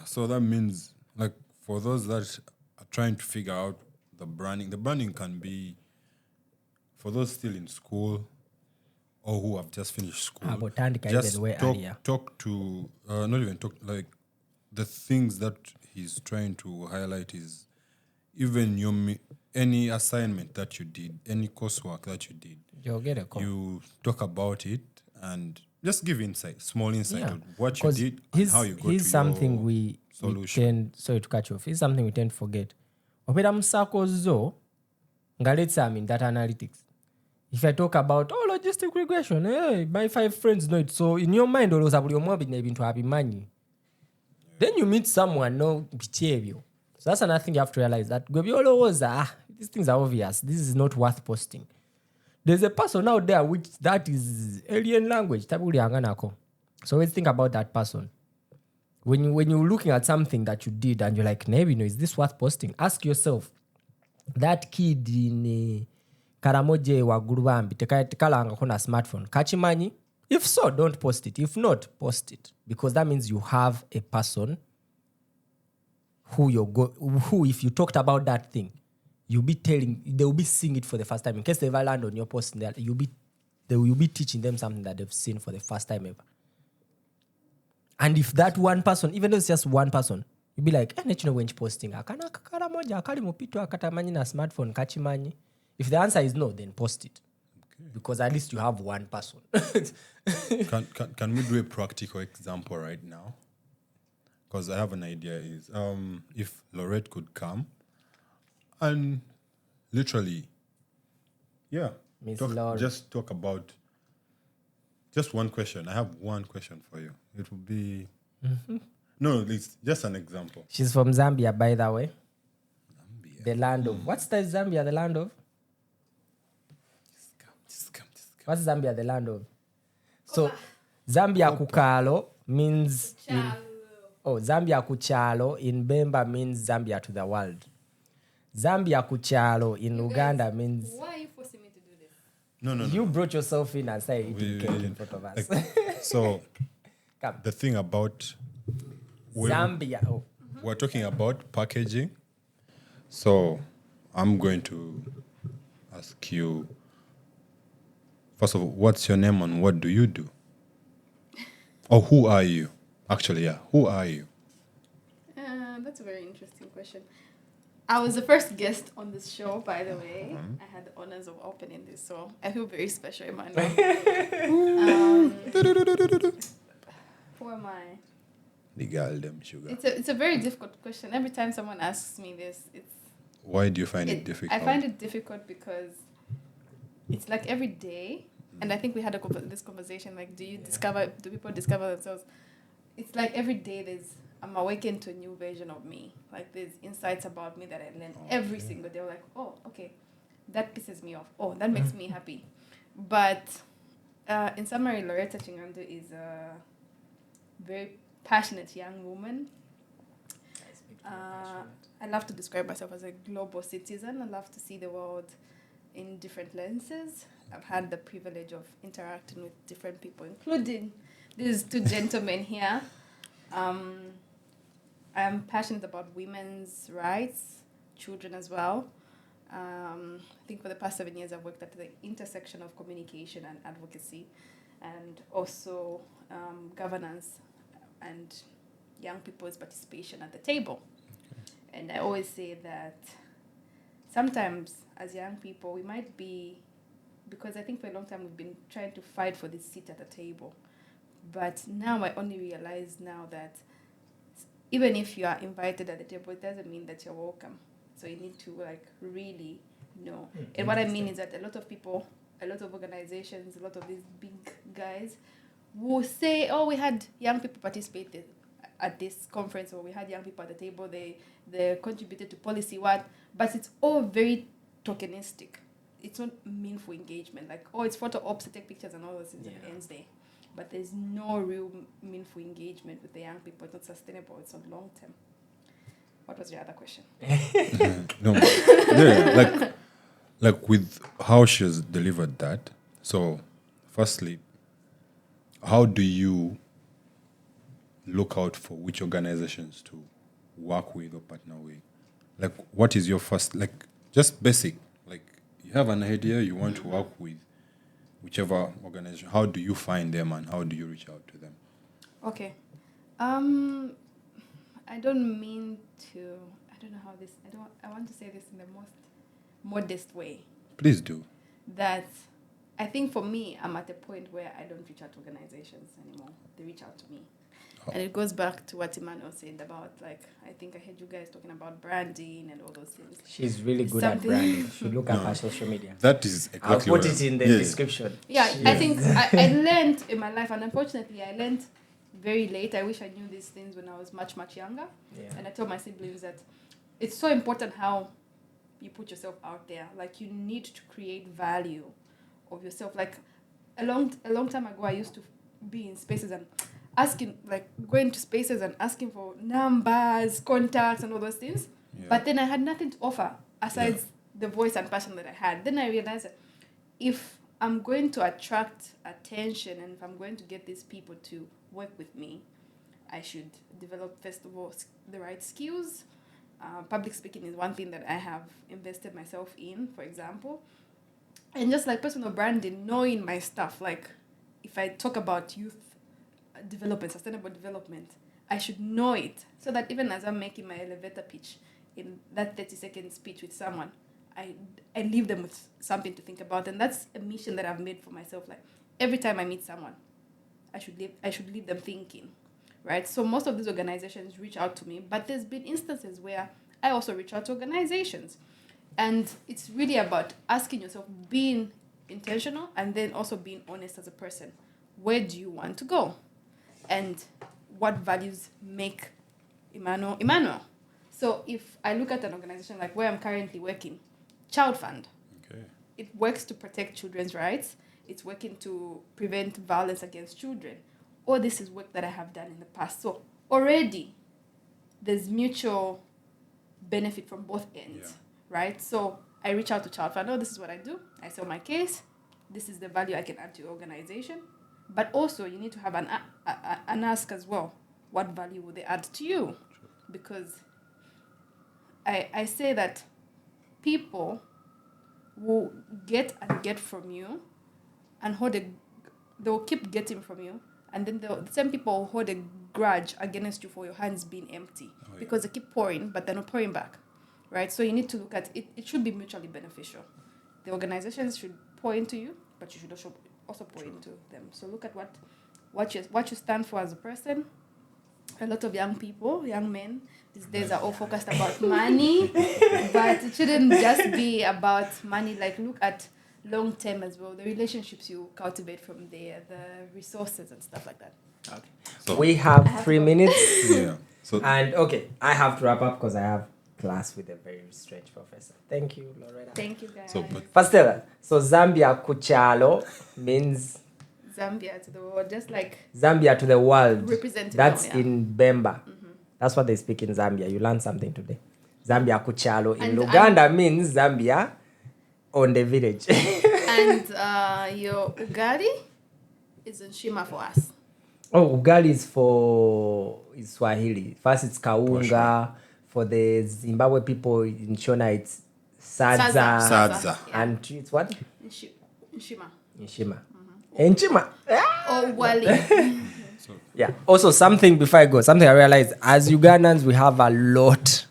So that means like. For those that are trying to figure out the branding can be for those still in school or who have just finished school. Just talk to, not even talk, like the things that he's trying to highlight is even any assignment that you did, any coursework that you did, you'll get a call. You talk about it and just give insight, small insight of what you did and how you got to something Solution. sorry to cut you off. It's something we tend to forget. Opera circles zo, let's say I'm in data analytics. If I talk about logistic regression, hey, my 5 friends know it. So in your mind, always about your mobile to have money. Then you meet someone no behavior. So that's another thing you have to realize that these things are obvious. This is not worth posting. There's a person out there which that is alien language. So always think about that person. When you're looking at something that you did and you're like, maybe is this worth posting? Ask yourself, that kid in Karamoje wa Gurubambi tekalanga kona smartphone kachimanyi? If so, don't post it. If not, post it. Because that means you have a person who if you talked about that thing, you'll be telling, they will be seeing it for the first time. In case they ever land on your post, they will be teaching them something that they've seen for the first time ever. And if that one person, even though it's just one person, you'll be like, when posting, smartphone kachimanyi. If the answer is no, then post it. Okay. Because at least you have one person. Can we do a practical example right now? Because I have an idea is if Loreta could come and literally, just talk about just one question. I have one question for you. It will be no, it's just an example. She's from Zambia, by the way. Zambia. The land of what's the Zambia? The land of just come. what's Zambia? The land of so Zambia Kukalo means Zambia Kuchalo in Bemba means Zambia to the world. Zambia Kuchalo in Uganda means. Why are you forcing me to do this? No. You brought yourself in and say it in front of us. So the thing about Zambia. We're talking about packaging. So I'm going to ask you, first of all, what's your name and what do you do? Or who are you? Actually, who are you? That's a very interesting question. I was the first guest on this show, by the way. I had the honors of opening this, so I feel very special, Emmanuel. Who am I? The girl, them sugar. It's a very difficult question. Every time someone asks me this, why do you find it difficult? I find it difficult because it's like every day, and I think we had this conversation, like, do people discover themselves? It's like every day I'm awakened to a new version of me. Like there's insights about me that I learn every single day. Like, oh, okay, that pisses me off. Oh, that makes me happy. But in summary, Loreta Ching'andu is a very passionate young woman. I love to describe myself as a global citizen. I love to see the world in different lenses. I've had the privilege of interacting with different people, including these two gentlemen here. I'm passionate about women's rights, children as well. I think for the past 7 years, I've worked at the intersection of communication and advocacy, and also governance and young people's participation at the table. Okay. And I always say that sometimes as young people, we might be, because I think for a long time we've been trying to fight for this seat at the table. But now I only realize now that even if you are invited at the table, it doesn't mean that you're welcome. So you need to really know. And what I mean is that a lot of people, a lot of organizations, a lot of these big guys will say, oh, we had young people participate at this conference, or we had young people at the table, they contributed to policy what, but it's all very tokenistic. It's not meaningful engagement. Like, oh, it's photo ops to take pictures and all those things, and it ends there. But there's no real meaningful engagement with the young people. It's not sustainable. It's not long term. What was your other question? Like with how she's delivered that. So, firstly, how do you look out for which organizations to work with or partner with? Like, what is your first, like, just basic, like, you have an idea, you want to work with whichever organization. How do you find them and how do you reach out to them? Okay. I don't mean to, I want to say this in the most modest way. Please do. That I think for me, I'm at a point where I don't reach out to organizations anymore. They reach out to me. And it goes back to what Emmanuel said about, like, I think I heard you guys talking about branding and all those things. She's really good at branding. Should look at her social media. That is exactly I'll put it in the description. Yeah, I think I learned in my life, and unfortunately, I learned very late. I wish I knew these things when I was much, much younger. Yeah. And I told my siblings that it's so important how you put yourself out there. Like, you need to create value of yourself. Like, a long time ago, I used to be in spaces and asking, like, going to spaces and asking for numbers, contacts, and all those things. Yeah. But then I had nothing to offer aside the voice and passion that I had. Then I realized that if I'm going to attract attention and if I'm going to get these people to work with me, I should develop, first of all, the right skills. Public speaking is one thing that I have invested myself in, for example. And just like personal branding, knowing my stuff. Like, if I talk about youth development, sustainable development, I should know it so that even as I'm making my elevator pitch in that 30-second speech with someone, I leave them with something to think about. And that's a mission that I've made for myself. Like, every time I meet someone, I should leave them thinking, right? So most of these organizations reach out to me, but there's been instances where I also reach out to organizations. And it's really about asking yourself, being intentional, and then also being honest as a person. Where do you want to go? And what values make Emmanuel? So if I look at an organization like where I'm currently working, Child Fund, it works to protect children's rights. It's working to prevent violence against children. All this is work that I have done in the past. So already there's mutual benefit from both ends, right? So I reach out to Child Fund. Oh, this is what I do. I sell my case. This is the value I can add to your organization. But also, you need to have an ask as well. What value will they add to you? Because I say that people will get from you and they'll keep getting from you. And then the same people will hold a grudge against you for your hands being empty. Because they keep pouring, but they're not pouring back. Right? So you need to look at it. It should be mutually beneficial. The organizations should pour into you, but you should also pour into them. So look at what you stand for as a person. A lot of young men these days are all focused about money, but it shouldn't just be about money. Like, look at long term as well, the relationships you cultivate from there, the resources and stuff like that. Okay. So we have 3 minutes. Yeah. So and I have to wrap up because I have class with a very strange professor. Thank you, Loreta. Thank you, guys. So Zambia Kuchalo means Zambia to the world, just like Zambia to the world. Representing. That's in Bemba. Mm-hmm. That's what they speak in Zambia. You learned something today. Zambia Kuchalo in Uganda means Zambia on the village. And your ugali is Nshima for us. Oh, ugali is Swahili. First it's kaunga. For the Zimbabwe people in Shona, it's sadza. Yeah. And it's what? Nshima. Mm-hmm. Nshima. Oh, wali. Yeah. Also, something I realized, as Ugandans, we have a lot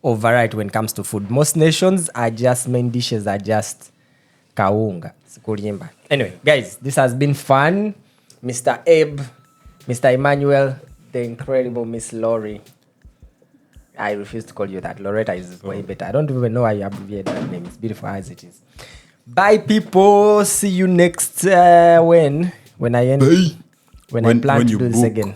of variety when it comes to food. Most nations main dishes are just kaunga. Anyway, guys, this has been fun. Mr. Eb, Mr. Emmanuel, the incredible Miss Lori. I refuse to call you that. Loreta is way better. I don't even know why you abbreviate that name. It's beautiful as it is. Bye, people. See you next when I end. When I plan to do this again.